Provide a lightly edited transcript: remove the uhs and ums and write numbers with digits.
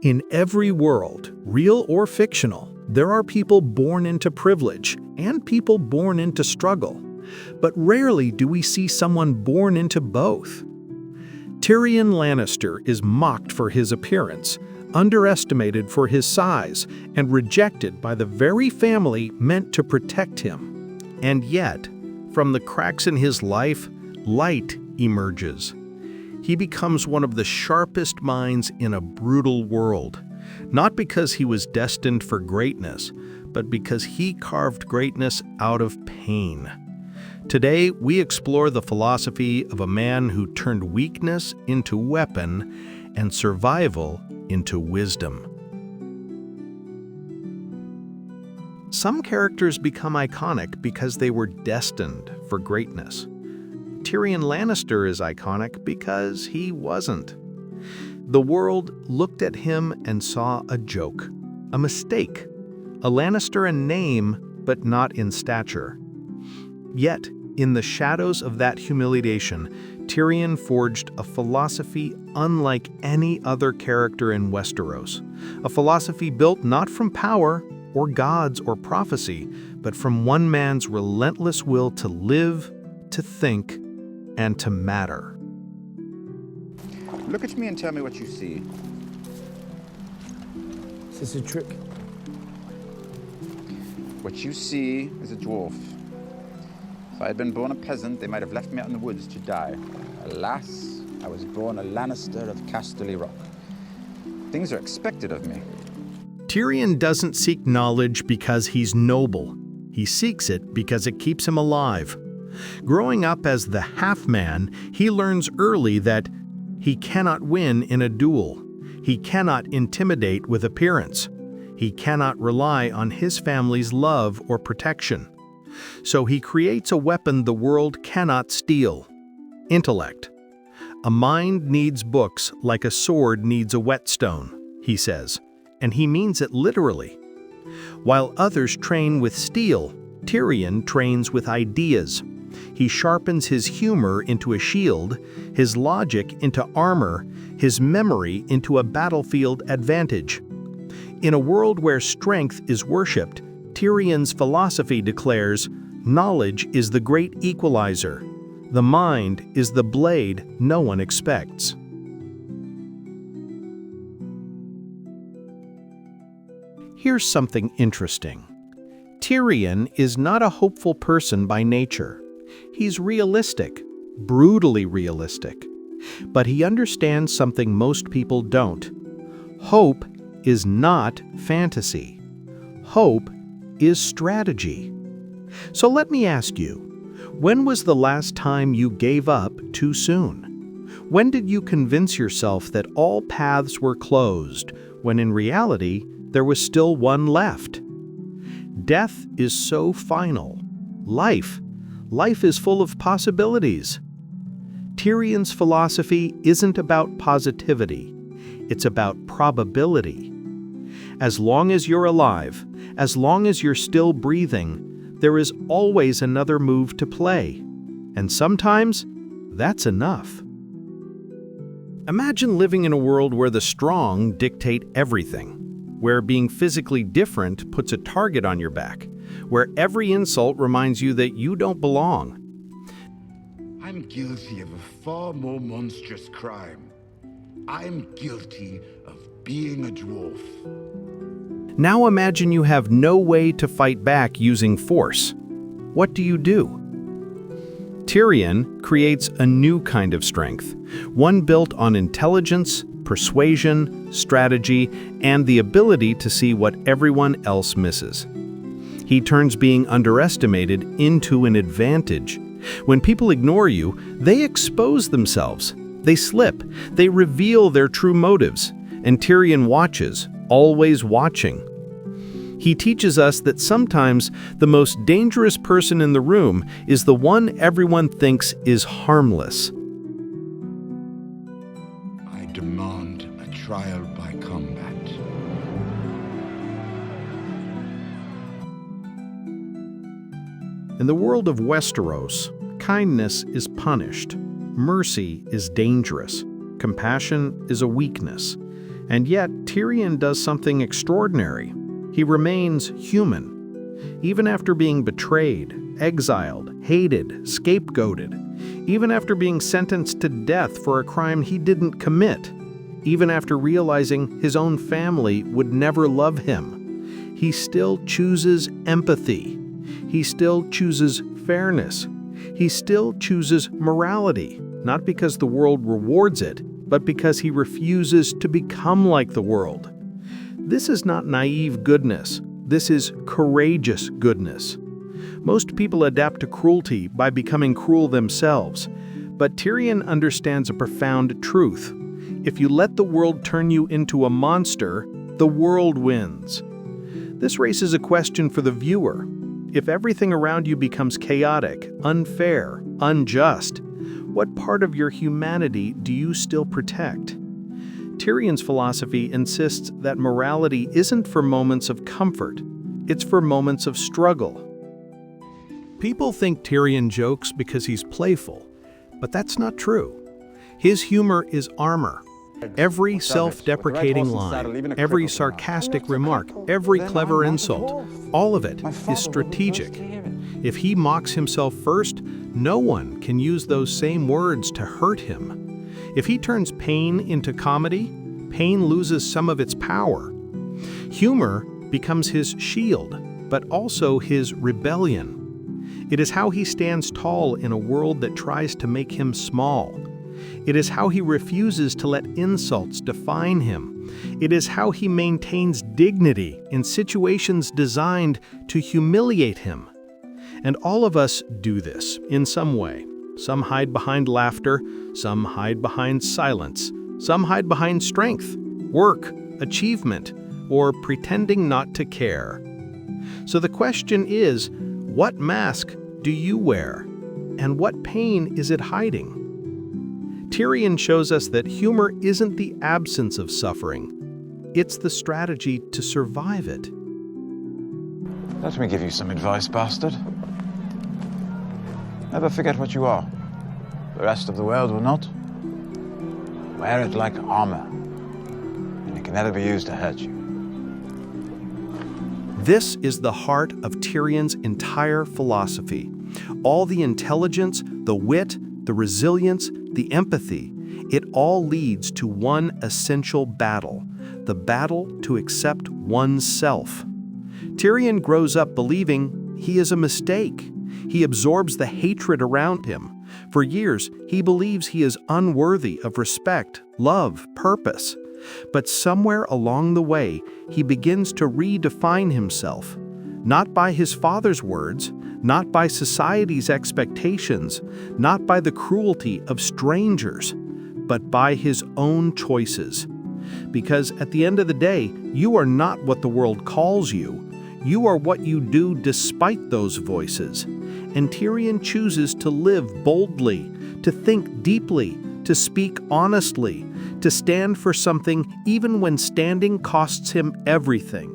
In every world, real or fictional, there are people born into privilege and people born into struggle. But rarely do we see someone born into both. Tyrion Lannister is mocked for his appearance, underestimated for his size, and rejected by the very family meant to protect him. And yet, from the cracks in his life, light emerges. He becomes one of the sharpest minds in a brutal world, not because he was destined for greatness, but because he carved greatness out of pain. Today, we explore the philosophy of a man who turned weakness into weapon and survival into wisdom. Some characters become iconic because they were destined for greatness. Tyrion Lannister is iconic because he wasn't. The world looked at him and saw a joke, a mistake, a Lannister in name, but not in stature. Yet, in the shadows of that humiliation, Tyrion forged a philosophy unlike any other character in Westeros, a philosophy built not from power or gods or prophecy, but from one man's relentless will to live, to think, and to matter. Look at me and tell me what you see. Is this a trick? What you see is a dwarf. If I had been born a peasant, they might have left me out in the woods to die. Alas, I was born a Lannister of Casterly Rock. Things are expected of me. Tyrion doesn't seek knowledge because he's noble. He seeks it because it keeps him alive. Growing up as the half-man, he learns early that he cannot win in a duel. He cannot intimidate with appearance. He cannot rely on his family's love or protection. So he creates a weapon the world cannot steal: intellect. A mind needs books like a sword needs a whetstone, he says, and he means it literally. While others train with steel, Tyrion trains with ideas. He sharpens his humor into a shield, his logic into armor, his memory into a battlefield advantage. In a world where strength is worshipped, Tyrion's philosophy declares, knowledge is the great equalizer. The mind is the blade no one expects. Here's something interesting. Tyrion is not a hopeful person by nature. He's realistic, brutally realistic. But he understands something most people don't. Hope is not fantasy. Hope is strategy. So let me ask you, when was the last time you gave up too soon? When did you convince yourself that all paths were closed, when in reality, there was still one left? Death is so final. Life is full of possibilities. Tyrion's philosophy isn't about positivity. It's about probability. As long as you're alive, as long as you're still breathing, there is always another move to play. And sometimes, that's enough. Imagine living in a world where the strong dictate everything, where being physically different puts a target on your back, where every insult reminds you that you don't belong. I'm guilty of a far more monstrous crime. I'm guilty of being a dwarf. Now imagine you have no way to fight back using force. What do? Tyrion creates a new kind of strength, one built on intelligence, persuasion, strategy, and the ability to see what everyone else misses. He turns being underestimated into an advantage. When people ignore you, they expose themselves. They slip. They reveal their true motives. And Tyrion watches, always watching. He teaches us that sometimes the most dangerous person in the room is the one everyone thinks is harmless. I demand a trial by combat. In the world of Westeros, kindness is punished, mercy is dangerous, compassion is a weakness, And yet, Tyrion does something extraordinary. He remains human. Even after being betrayed, exiled, hated, scapegoated, even after being sentenced to death for a crime he didn't commit, even after realizing his own family would never love him, he still chooses empathy. He still chooses fairness. He still chooses morality, not because the world rewards it, but because he refuses to become like the world. This is not naive goodness. This is courageous goodness. Most people adapt to cruelty by becoming cruel themselves, but Tyrion understands a profound truth. If you let the world turn you into a monster, the world wins. This raises a question for the viewer. If everything around you becomes chaotic, unfair, unjust, what part of your humanity do you still protect? Tyrion's philosophy insists that morality isn't for moments of comfort, it's for moments of struggle. People think Tyrion jokes because he's playful, but that's not true. His humor is armor. Every self-deprecating line, every sarcastic remark, every clever insult, all of it is strategic. If he mocks himself first, no one can use those same words to hurt him. If he turns pain into comedy, pain loses some of its power. Humor becomes his shield, but also his rebellion. It is how he stands tall in a world that tries to make him small. It is how he refuses to let insults define him. It is how he maintains dignity in situations designed to humiliate him. And all of us do this in some way. Some hide behind laughter, some hide behind silence, some hide behind strength, work, achievement, or pretending not to care. So the question is, what mask do you wear? And what pain is it hiding? Tyrion shows us that humor isn't the absence of suffering. It's the strategy to survive it. Let me give you some advice, bastard. Never forget what you are. The rest of the world will not. Wear it like armor, and it can never be used to hurt you. This is the heart of Tyrion's entire philosophy. All the intelligence, the wit, the resilience, the empathy, it all leads to one essential battle, the battle to accept oneself. Tyrion grows up believing he is a mistake. He absorbs the hatred around him. For years, he believes he is unworthy of respect, love, purpose. But somewhere along the way, he begins to redefine himself, not by his father's words, not by society's expectations, not by the cruelty of strangers, but by his own choices. Because at the end of the day, you are not what the world calls you. You are what you do despite those voices. And Tyrion chooses to live boldly, to think deeply, to speak honestly, to stand for something even when standing costs him everything.